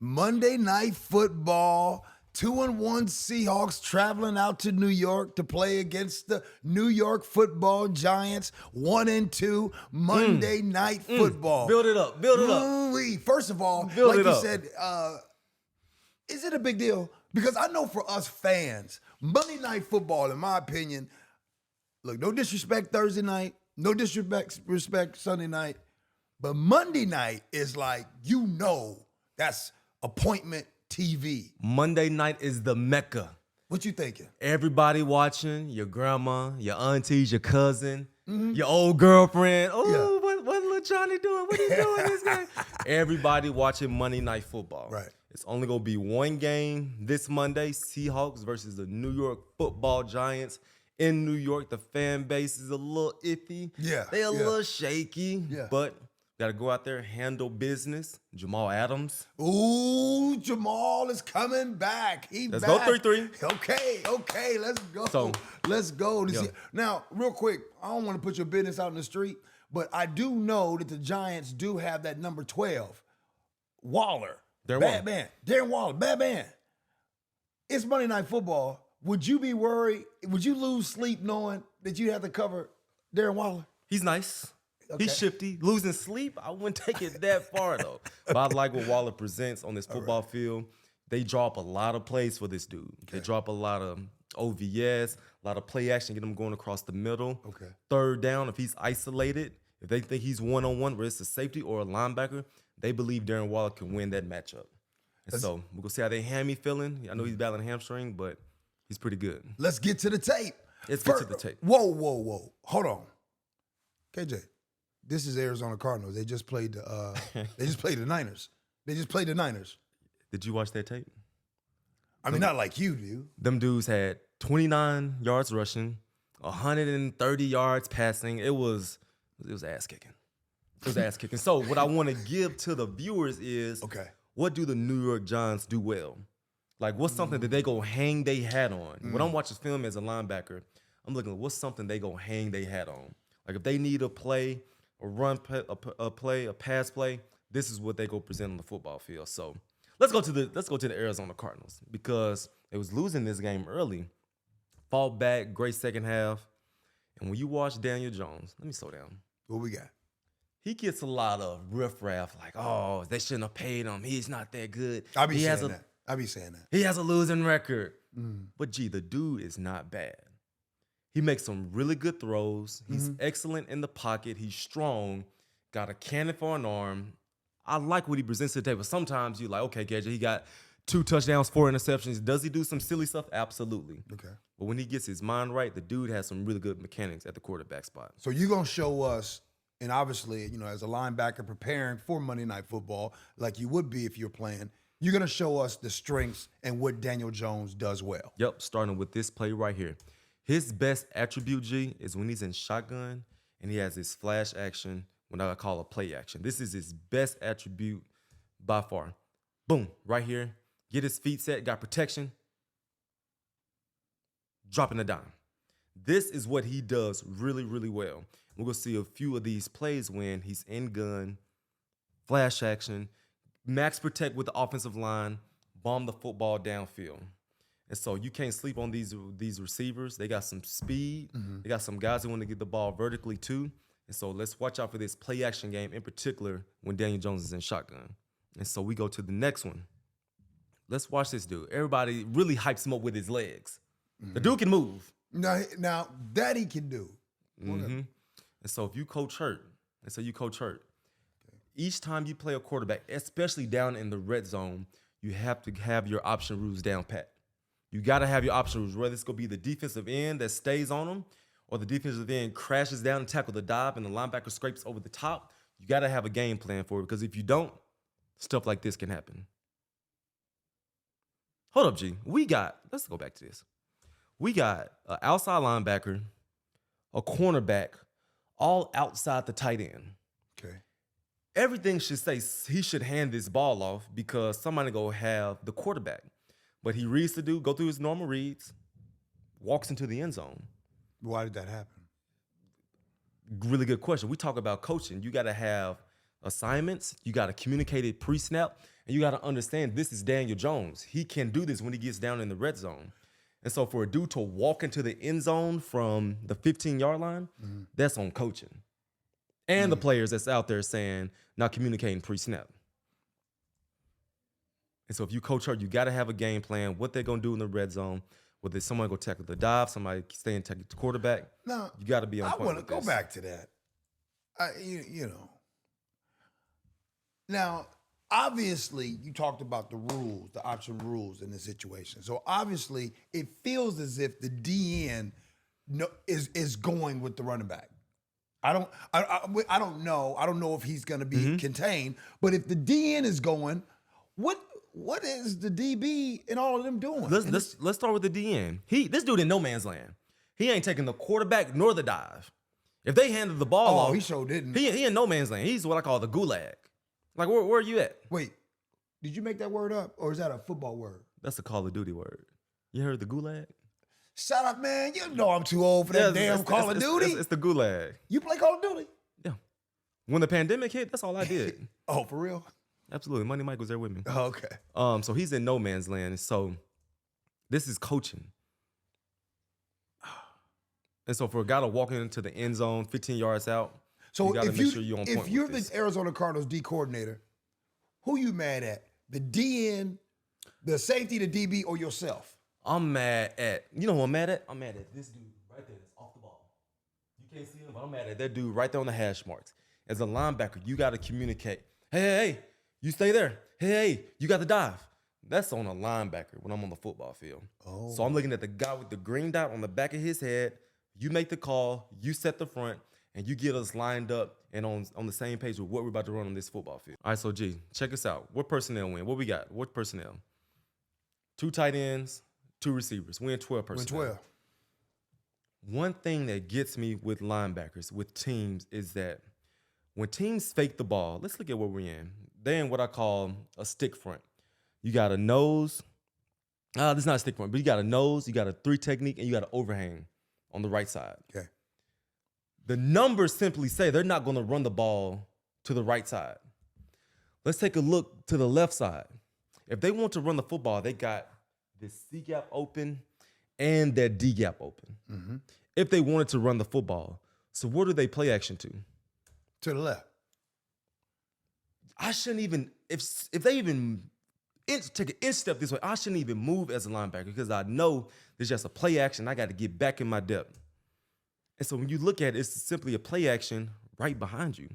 Monday Night Football. 2-1 Seahawks traveling out to New York to play against the New York Football Giants. 1-2 Monday Night Football. Build it up. Build it up. Ooh-wee. First of all, Build like it you up. said, is it a big deal? Because I know for us fans, Monday Night Football, in my opinion, look, no disrespect Thursday night, no disrespect Sunday night, but Monday night is like, that's appointment TV. Monday night is the Mecca. What you thinking? Everybody watching, your grandma, your aunties, your cousin, your old girlfriend. Oh, Yeah. what little Johnny doing? What he doing this game? Everybody watching Monday Night Football. Right. It's only going to be one game this Monday, Seahawks versus the New York Football Giants. In New York, the fan base is a little iffy. Yeah, They a yeah. little shaky, Yeah. but got to go out there, handle business. Jamal Adams. Ooh, Jamal is coming back. Let's back. go 3-3. Okay, let's go. So, let's go. yeah. Now, real quick, I don't want to put your business out in the street, but I do know that the Giants do have that number 12, Waller. Darren Bad Waller. man. Darren Waller, bad man. It's Monday Night Football. Would you be worried? Would you lose sleep knowing that you have to cover Darren Waller? He's nice. Okay. He's shifty. Losing sleep, I wouldn't take it that far, though. But I like what Waller presents on this football field. They drop a lot of plays for this dude. They drop a lot of OVS, a lot of play action, get him going across the middle. Okay. Third down, if he's isolated, if they think he's one-on-one, whether it's a safety or a linebacker, they believe Darren Waller can win that matchup. And so we're going to see how they hammy feeling. I know he's battling hamstring, but he's pretty good. Let's get to the tape. Let's get to the tape. Whoa. Hold on. KJ, this is Arizona Cardinals. They just played the Niners. They just played the Niners. Did you watch that tape? I mean, not like you do. Them dudes had 29 yards rushing, 130 yards passing. It was ass kicking. It was ass kicking. So what I want to give to the viewers is, what do the New York Giants do well? Like, what's something that they go hang they hat on? When I'm watching film as a linebacker, I'm looking at what's something they go hang they hat on. Like, if they need a play, a run play, a pass play, this is what they go present on the football field. So let's go to the Arizona Cardinals, because they was losing this game early, fought back, great second half. And when you watch Daniel Jones, let me slow down. What we got? He gets a lot of riffraff, like, oh, they shouldn't have paid him. He's not that good. I be saying that. He has a losing record. But, the dude is not bad. He makes some really good throws. He's excellent in the pocket. He's strong. Got a cannon for an arm. I like what he presents to the table. Sometimes you're like, okay, KJ, he got 2 touchdowns, 4 interceptions. Does he do some silly stuff? Absolutely. Okay. But when he gets his mind right, the dude has some really good mechanics at the quarterback spot. So you're going to show us, and obviously, as a linebacker preparing for Monday Night Football, like you would be if you're playing, you're going to show us the strengths and what Daniel Jones does well. Yep, starting with this play right here. His best attribute, G, is when he's in shotgun and he has his flash action, what I call a play action. This is his best attribute by far. Boom, right here. Get his feet set, got protection. Dropping a dime. This is what he does really, really well. We're going to see a few of these plays when he's in gun, flash action, max protect with the offensive line, bomb the football downfield. And so you can't sleep on these receivers. They got some speed. They got some guys who want to get the ball vertically too. And so let's watch out for this play action game, in particular when Daniel Jones is in shotgun. And so we go to the next one. Let's watch this dude. Everybody really hypes him up with his legs. The dude can move. Now that he can do. And so if you coach Hurt, each time you play a quarterback, especially down in the red zone, you have to have your option rules down pat. You got to have your option rules, whether it's going to be the defensive end that stays on them or the defensive end crashes down and tackle the dive and the linebacker scrapes over the top. You got to have a game plan for it, because if you don't, stuff like this can happen. Hold up, G. Let's go back to this. We got an outside linebacker, a cornerback, all outside the tight end. Okay. Everything should say he should hand this ball off because somebody go have the quarterback. But he reads the dude, go through his normal reads, walks into the end zone. Why did that happen? Really good question. We talk about coaching. You got to have assignments. You got to communicate it pre-snap, and you got to understand this is Daniel Jones. He can do this when he gets down in the red zone. And so for a dude to walk into the end zone from the 15-yard line, that's on coaching. And the players that's out there saying, not communicating pre-snap. And so if you coach hard, you got to have a game plan, what they're going to do in the red zone, whether someone go tackle the dive, somebody stay and tackle the quarterback. Now, you got to be on point. I want to go back to that. You know. Now, obviously, you talked about the rules, the option rules in this situation. So obviously, it feels as if the DN is going with the running back. I don't know. I don't know if he's going to be contained. But if the DN is going, what is the DB and all of them doing? Let's start with the DN. This dude in no man's land. He ain't taking the quarterback nor the dive. If they handed the ball off, he sure didn't. He in no man's land. He's what I call the gulag. Like, where are you at? Wait, did you make that word up, or is that a football word? That's a Call of Duty word. You heard the gulag? Shut up, man. You know I'm too old for that damn Call of Duty. It's the gulag. You play Call of Duty? Yeah. When the pandemic hit, that's all I did. Oh, for real? Absolutely. Money Mike was there with me. Oh, okay. So he's in no man's land. So this is coaching. And so for a guy to walk into the end zone 15 yards out, so you got to make sure you're on point. If you're the Arizona Cardinals D coordinator, who you mad at? The DN, the safety, the DB, or yourself? I'm mad at, you know who I'm mad at? I'm mad at this dude right there that's off the ball. You can't see him, but I'm mad at that dude right there on the hash marks. As a linebacker, you got to communicate. Hey, you stay there. Hey, you got the dive. That's on a linebacker when I'm on the football field. Oh. So I'm looking at the guy with the green dot on the back of his head. You make the call, you set the front, and you get us lined up and on the same page with what we're about to run on this football field. All right, so G, check us out. What personnel win? What we got? What personnel? 2 tight ends, 2 receivers. We in 12 personnel. Win 12. One thing that gets me with linebackers, with teams, is that when teams fake the ball, let's look at what we're in. They're in what I call a stick front. You got a nose. This is not a stick front, but you got a nose, you got a 3 technique, and you got an overhang on the right side. Okay. The numbers simply say they're not going to run the ball to the right side. Let's take a look to the left side. If they want to run the football, they got this C gap open and that D gap open. Mm-hmm. If they wanted to run the football, so where do they play action to? To the left. I shouldn't even, if they even take an inch step this way, I shouldn't even move as a linebacker because I know there's just a play action. I got to get back in my depth. And so when you look at it, it's simply a play action right behind you.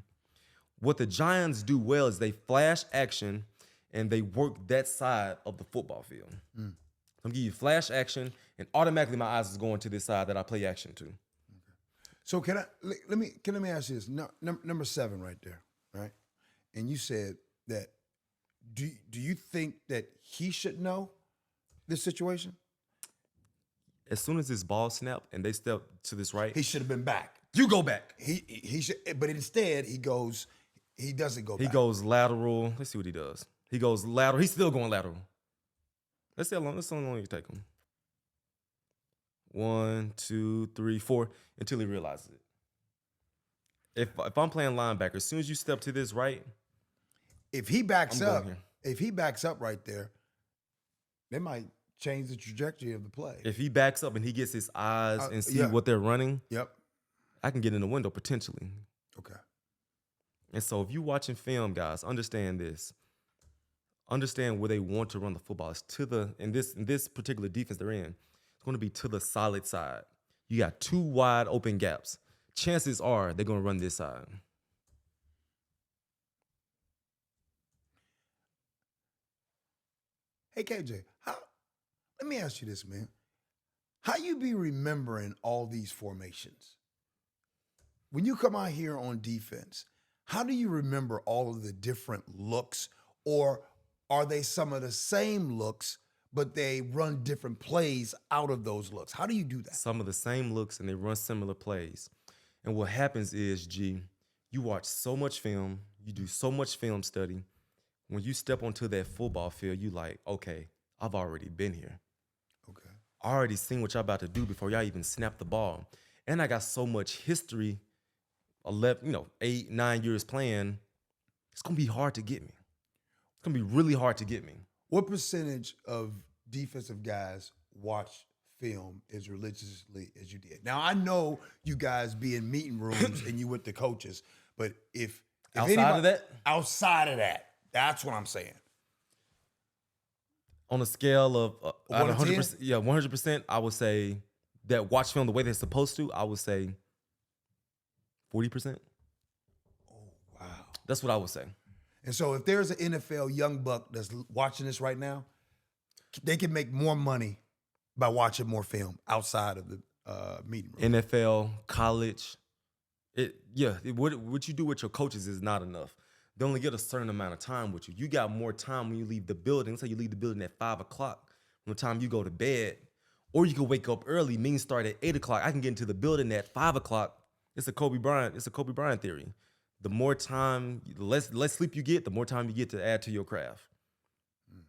What the Giants do well is they flash action and they work that side of the football field. I'm gonna give you flash action, and automatically my eyes is going to this side that I play action to. Okay. So let me ask you this. Number 7 right there, right? And you said that do you think that he should know this situation? As soon as this ball snapped and they step to this right, he should have been back. You go back. He should, but instead he doesn't go back. He goes lateral. Let's see what he does. He goes lateral. He's still going lateral. Let's see how long you take him. 1, 2, 3, 4, until he realizes it. If I'm playing linebacker, as soon as you step to this right, if he backs up right there, they might change the trajectory of the play. If he backs up and he gets his eyes and see what they're running, yep, I can get in the window potentially. Okay. And so if you're watching film, guys, understand this. Understand where they want to run the football. It's in this particular defense they're in, it's going to be to the solid side. You got 2 wide open gaps. Chances are they're going to run this side. Hey, KJ, let me ask you this, man. How you be remembering all these formations? When you come out here on defense, how do you remember all of the different looks, or are they some of the same looks, but they run different plays out of those looks? How do you do that? Some of the same looks, and they run similar plays. And what happens is, G, you watch so much film, you do so much film study. When you step onto that football field, you like, okay, I've already been here. Okay. I already seen what y'all about to do before y'all even snap the ball. And I got so much history, 8, 9 years playing, it's going to be hard to get me. It's going to be really hard to get me. What percentage of defensive guys watch film as religiously as you did? Now, I know you guys be in meeting rooms and you with the coaches, but if Outside of that? Outside of that, that's what I'm saying. On a scale of 100%, 100%, I would say that watch film the way they're supposed to, I would say 40%. Oh, wow. That's what I would say. And so if there's an NFL young buck that's watching this right now, they can make more money by watching more film outside of the meeting room. NFL, college, what you do with your coaches is not enough. They only get a certain amount of time with you. You got more time when you leave the building. Let's say you leave the building at 5 o'clock. From the time you go to bed, or you can wake up early, means start at 8 o'clock. I can get into the building at 5 o'clock. It's a Kobe Bryant theory. The more time, less sleep you get, the more time you get to add to your craft.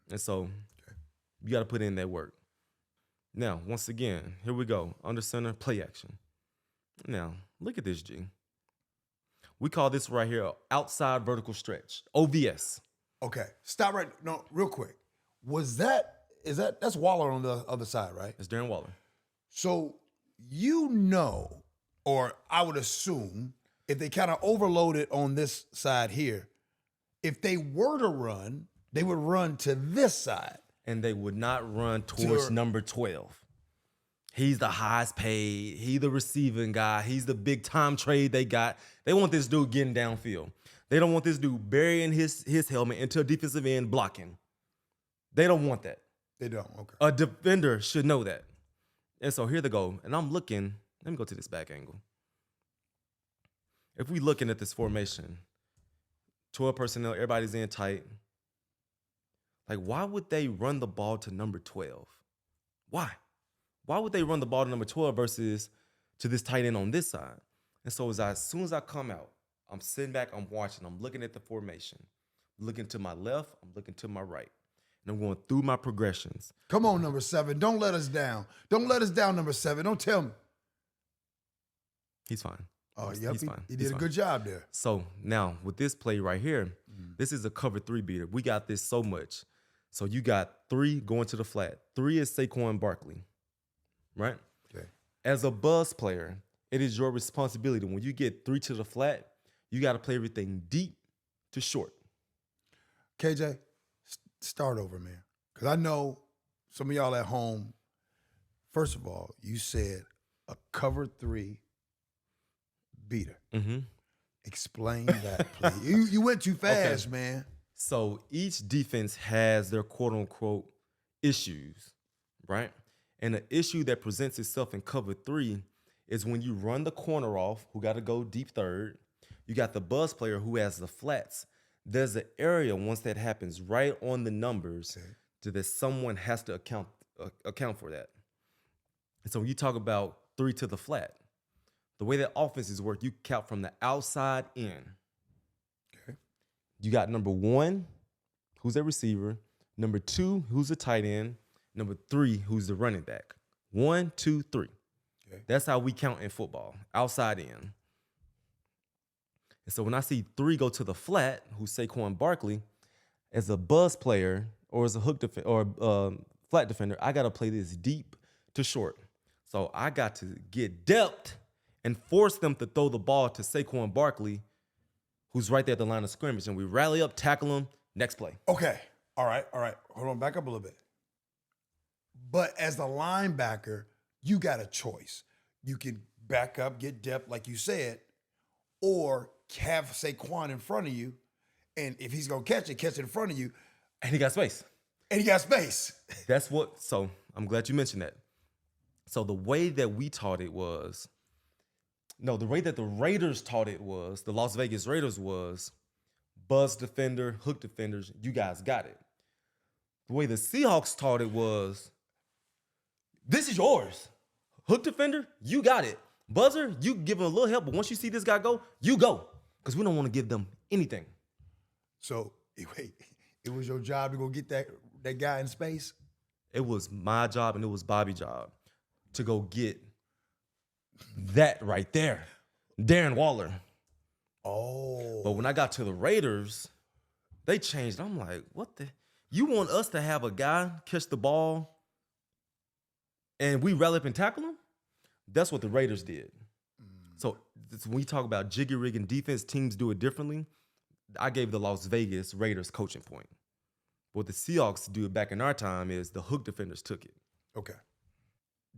And so you got to put in that work. Now, once again, here we go. Under center, play action. Now, look at this, G. We call this right here outside vertical stretch, OVS. Okay, stop right. No, real quick. That's Waller on the other side, right? It's Darren Waller. So or I would assume, if they kind of overloaded on this side here, if they were to run, they would run to this side. And they would not run towards number 12. He's the highest paid. He's the receiving guy. He's the big time trade they got. They want this dude getting downfield. They don't want this dude burying his helmet into a defensive end blocking. They don't want that. They don't, okay. A defender should know that. And so here they go. And I'm looking. Let me go to this back angle. If we looking at this formation, 12 personnel, everybody's in tight. Like, why would they run the ball to number 12? Why? Why would they run the ball to number 12 versus to this tight end on this side? And so as soon as I come out, I'm sitting back, I'm watching, I'm looking at the formation. I'm looking to my left, I'm looking to my right. And I'm going through my progressions. Come on, number 7. Don't let us down. Don't let us down, number 7. Don't tell me. He's fine. Oh, yep. He's fine. He did a good job there. So now with this play right here, this is a cover 3 beater. We got this so much. So you got 3 going to the flat. 3 is Saquon Barkley, right? Okay. As a buzz player, it is your responsibility. When you get 3 to the flat, you got to play everything deep to short. KJ, start over, man. Because I know some of y'all at home, first of all, you said a cover 3 beater. Mm-hmm. Explain that, please. You went too fast, man. So each defense has their quote-unquote issues, right? And the issue that presents itself in cover 3 is when you run the corner off, who got to go deep third. You got the buzz player who has the flats. There's an area once that happens right on the numbers that someone has to account for that. And so when you talk about 3 to the flat, the way that offenses work, you count from the outside in. Okay. You got number 1, who's a receiver. Number 2, who's a tight end. Number 3, who's the running back. 1, 2, 3. Okay. That's how we count in football, outside in. And so when I see 3 go to the flat, who's Saquon Barkley, as a buzz player or as a hook defender or flat defender, I got to play this deep to short. So I got to get depth and force them to throw the ball to Saquon Barkley, who's right there at the line of scrimmage. And we rally up, tackle him, next play. Okay. All right. Hold on, back up a little bit. But as the linebacker, you got a choice. You can back up, get depth, like you said, or have Saquon in front of you, and if he's going to catch it in front of you. And he got space. That's what, so I'm glad you mentioned that. So the way that we taught it was, no, the way that the Raiders taught it was, the Las Vegas Raiders was, buzz defender, hook defenders, you guys got it. The way the Seahawks taught it was, this is yours. Hook defender, you got it. Buzzer, you give him a little help, but once you see this guy go, you go. Because we don't want to give them anything. So, wait, it was your job to go get that guy in space? It was my job and it was Bobby's job to go get that right there. Darren Waller. Oh. But when I got to the Raiders, They changed. I'm like, what the? You want us to have a guy catch the ball and we rally up and tackle him? That's what the Raiders did. So when we talk about jiggy rigging defense, teams do it differently. I gave the Las Vegas Raiders coaching point. What the Seahawks do back in our time is the hook defenders took it. Okay.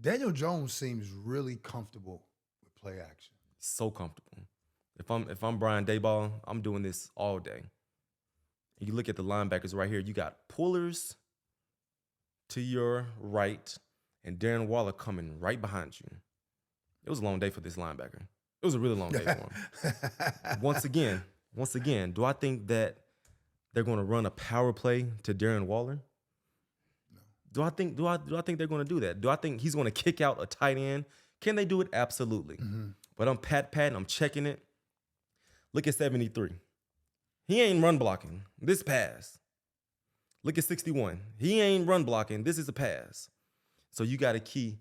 Daniel Jones seems really comfortable with play action. So comfortable. If I'm Brian Daboll, I'm doing this all day. You look at the linebackers right here. You got Pullers to your right and Darren Waller coming right behind you. It was a long day for this linebacker. It was a really long day for him. Once again, do I think that they're going to run a power play to Darren Waller? No. Do I think they're going to do that? Do I think he's going to kick out a tight end? Can they do it? Absolutely. Mm-hmm. But I'm patting, I'm checking it. Look at 73. He ain't run blocking. This pass. Look at 61. He ain't run blocking. This is a pass. So you got to key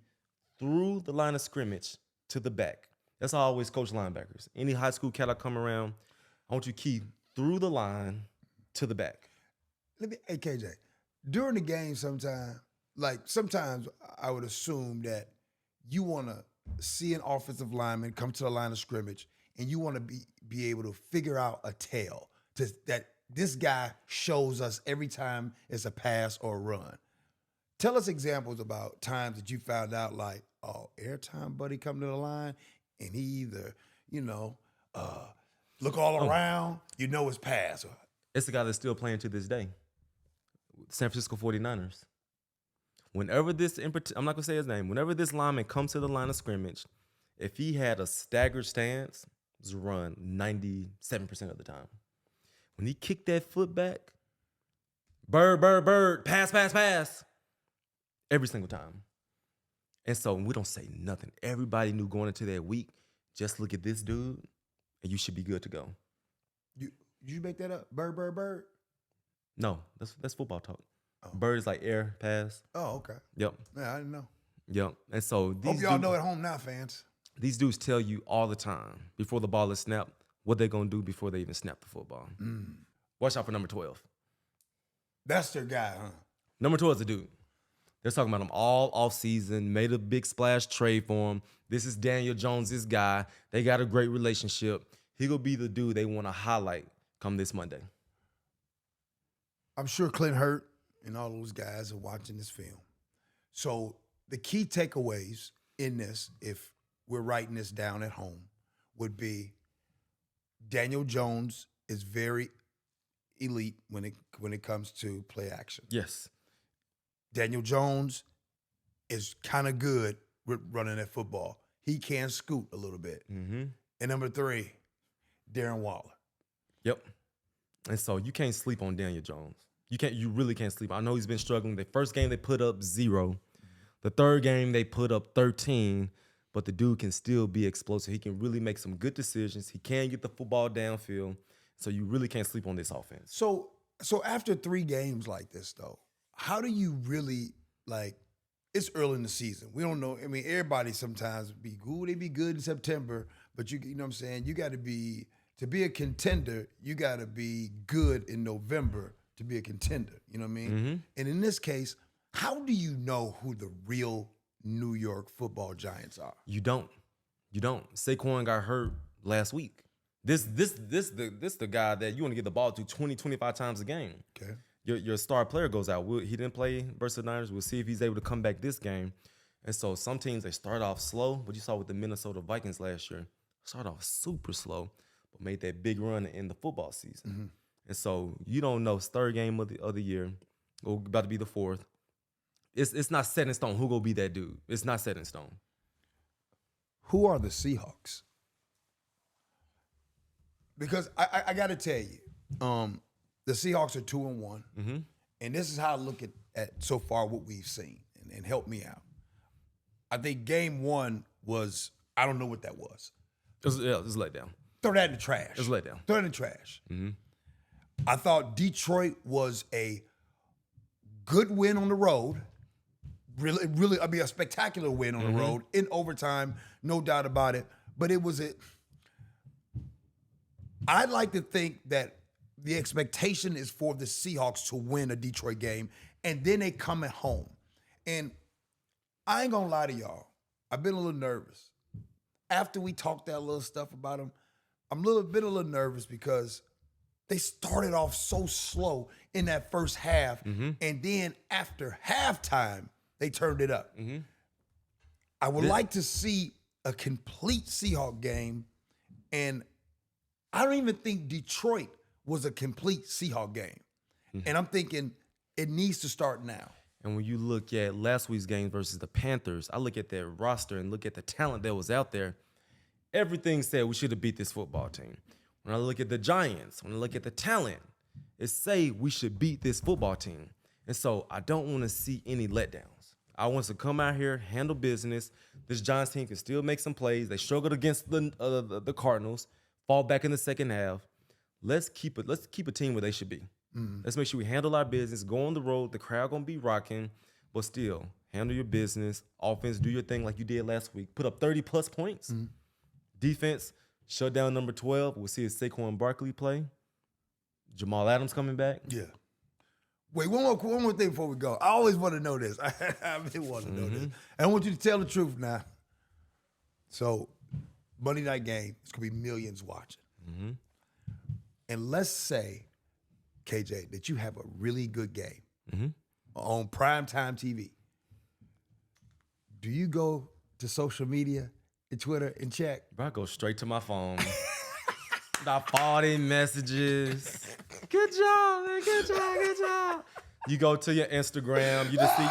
through the line of scrimmage to the back. That's how I always coach linebackers. Any high school cat I come around, I want you to key through the line to the back. Hey, KJ, during the game sometimes I would assume that you want to see an offensive lineman come to the line of scrimmage and you want to be able to figure out a tell that this guy shows us every time it's a pass or a run. Tell us examples about times that you found out like, oh, every time buddy come to the line and he either, look all around, it's pass. It's the guy that's still playing to this day. San Francisco 49ers. Whenever this, I'm not going to say his name, whenever this lineman comes to the line of scrimmage, if he had a staggered stance, it was a run 97% of the time. When he kicked that foot back, bird, pass, every single time. And so we don't say nothing. Everybody knew going into that week, just look at this dude, and you should be good to go. Did you make that up? Bird? No, that's football talk. Oh. Bird is like air, pass. Oh, okay. Yep. Yeah, I didn't know. Yep. And so hope y'all know at home now, fans. These dudes tell you all the time before the ball is snapped what they're going to do before they even snap the football. Watch out for number 12. That's their guy, huh? Number 12 is a dude. They're talking about him all offseason, made a big splash trade for him. This is Daniel Jones, this guy. They got a great relationship. He will be the dude they want to highlight come this Monday. I'm sure Clint Hurt and all those guys are watching this film. So the key takeaways in this, if we're writing this down at home, would be Daniel Jones is very elite when it comes to play action. Yes. Daniel Jones is kind of good with running that football. He can scoot a little bit. Mm-hmm. And number 3, Darren Waller. Yep. And so you can't sleep on Daniel Jones. You really can't sleep. I know he's been struggling. The first game they put up 0. The third game they put up 13. But the dude can still be explosive. He can really make some good decisions. He can get the football downfield. So you really can't sleep on this offense. So after 3 games like this, though, how do you really, it's early in the season. We don't know. I mean, everybody sometimes be good. They be good in September. But you know what I'm saying? You got to be a contender, you got to be good in November to be a contender. You know what I mean? Mm-hmm. And in this case, how do you know who the real New York Football Giants are? You don't. Saquon got hurt last week. This the guy that you want to get the ball to 20, 25 times a game. Okay. Your star player goes out. He didn't play versus the Niners. We'll see if he's able to come back this game. And so some teams, they start off slow, but you saw with the Minnesota Vikings last year, start off super slow, but made that big run in the football season. Mm-hmm. And so you don't know, it's 3rd game of the year, or about to be the 4th. It's not set in stone who gonna be that dude. It's not set in stone. Who are the Seahawks? Because I got to tell you, the Seahawks are 2-1, mm-hmm. and this is how I look at so far what we've seen, and help me out. I think game 1 was, I don't know what that was. It was a letdown. Throw that in the trash. It was a letdown. Throw it in the trash. Mm-hmm. I thought Detroit was a good win on the road. Really, a spectacular win on the road in overtime, no doubt about it. But I'd like to think that the expectation is for the Seahawks to win a Detroit game, and then they come at home. And I ain't gonna lie to y'all, I've been a little nervous. After we talked that little stuff about them, I'm a little nervous because they started off so slow in that first half, and then after halftime, they turned it up. I would like to see a complete Seahawk game, and I don't even think Detroit was a complete Seahawk game. And I'm thinking it needs to start now. And when you look at last week's game versus the Panthers, I look at their roster and look at the talent that was out there. Everything said we should have beat this football team. When I look at the Giants, when I look at the talent, it say we should beat this football team. And so I don't want to see any letdowns. I want us to come out here, handle business. This Giants team can still make some plays. They struggled against the Cardinals, fall back in the second half. Let's keep a team where they should be. Let's make sure we handle our business, go on the road. The crowd gonna be rocking, but still handle your business. Offense, do your thing like you did last week. Put up 30+ points. Defense, shut down number 12. We'll see if Saquon Barkley play. Jamal Adams coming back. Yeah. Wait, one more thing before we go. I always want to know this. I've been wanting to know this. And I want you to tell the truth now. So, Monday night game, it's gonna be millions watching. And let's say, KJ, that you have a really good game on primetime TV. Do you go to social media and Twitter and check? Bro, I go straight to my phone. About 40 messages. Good job, man. Good job. You go to your Instagram. You just see,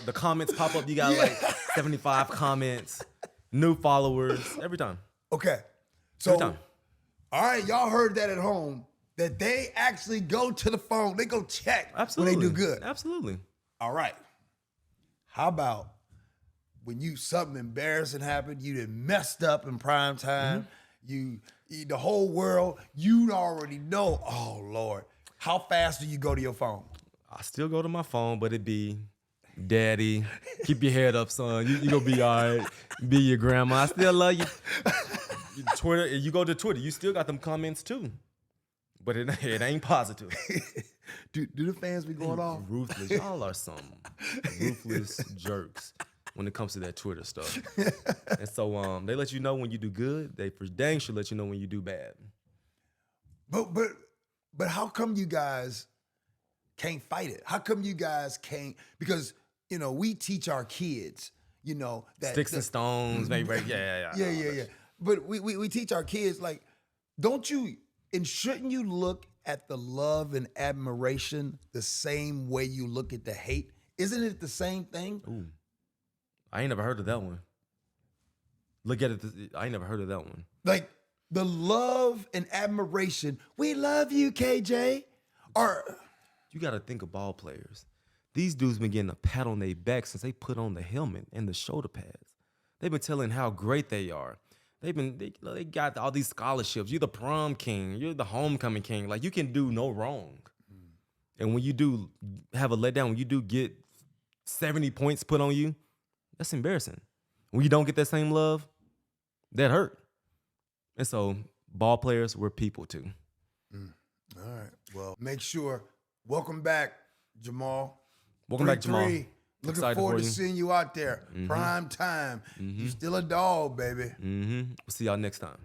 the comments pop up. You got like 75 comments, new followers every time. Okay. So, all right, y'all heard that at home. That they actually go to the phone. They go check when they do good. Absolutely. All right. How about when something embarrassing happened, you done messed up in prime time, the whole world, you already know, oh, Lord. How fast do you go to your phone? I still go to my phone, but it be, Daddy, keep your head up, son. You gonna be all right. Be your grandma. I still love you. Twitter, you go to Twitter, you still got them comments too. But it ain't positive. do the fans be going off? Ruthless. Y'all are some ruthless jerks when it comes to that Twitter stuff. And so they let you know when you do good. They for dang sure let you know when you do bad. But how come you guys can't fight it? How come you guys can't? Because we teach our kids, that sticks and stones, maybe. Yeah. But we teach our kids like, don't you? And shouldn't you look at the love and admiration the same way you look at the hate? Isn't it the same thing? Ooh, I ain't never heard of that one. Look at it. I ain't never heard of that one. Like the love and admiration. We love you, KJ. You got to think of ball players. These dudes been getting a pat on their back since they put on the helmet and the shoulder pads. They've been telling how great they are. They got all these scholarships. You're the prom king. You're the homecoming king. Like, you can do no wrong. And when you do have a letdown, when you do get 70 points put on you, that's embarrassing. When you don't get that same love, that hurt. And so ball players, we're people too. All right. Well, make sure. Welcome back, Jamal. Welcome back, Jamal. Looking forward to seeing you out there. Prime time. You still a dog, baby. We'll see y'all next time.